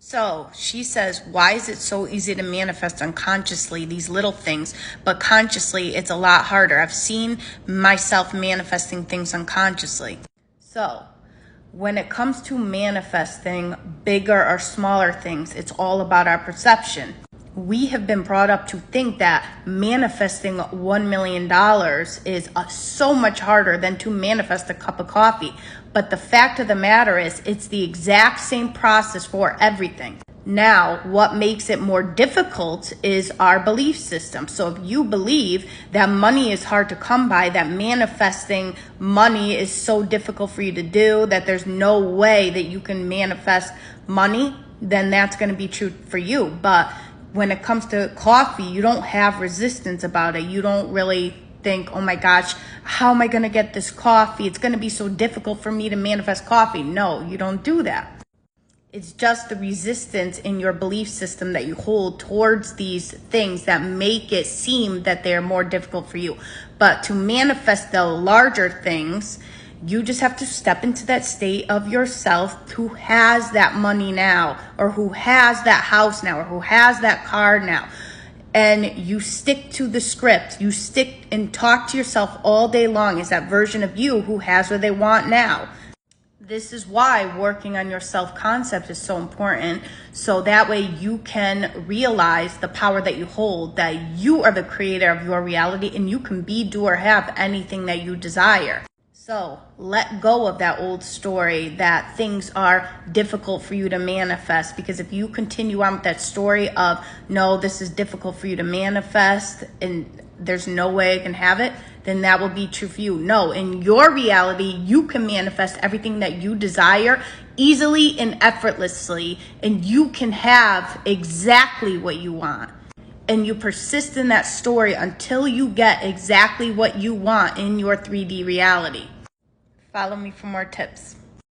So she says, why is it so easy to manifest unconsciously these little things, but consciously it's a lot harder? I've seen myself manifesting things unconsciously. So when it comes to manifesting bigger or smaller things, it's all about our perception. We have been brought up to think that manifesting $1 million is so much harder than to manifest a cup of coffee. But the fact of the matter is, it's the exact same process for everything. Now, what makes it more difficult is our belief system. So if you believe that money is hard to come by, that manifesting money is so difficult for you to do, that there's no way that you can manifest money, then that's going to be true for you. But when it comes to coffee, you don't have resistance about it. You don't really think, oh my gosh, how am I going to get this coffee? It's going to be so difficult for me to manifest coffee. No, you don't do that. It's just the resistance in your belief system that you hold towards these things that make it seem that they're more difficult for you. But to manifest the larger things, you just have to step into that state of yourself who has that money now, or who has that house now, or who has that car now. And you stick to the script. You stick and talk to yourself all day long as that version of you who has what they want now. This is why working on your self-concept is so important. So that way you can realize the power that you hold, that you are the creator of your reality, and you can be, do, or have anything that you desire. So let go of that old story that things are difficult for you to manifest, because if you continue on with that story of, no, this is difficult for you to manifest and there's no way I can have it, then that will be true for you. No, in your reality, you can manifest everything that you desire easily and effortlessly, and you can have exactly what you want. And you persist in that story until you get exactly what you want in your 3D reality. Follow me for more tips.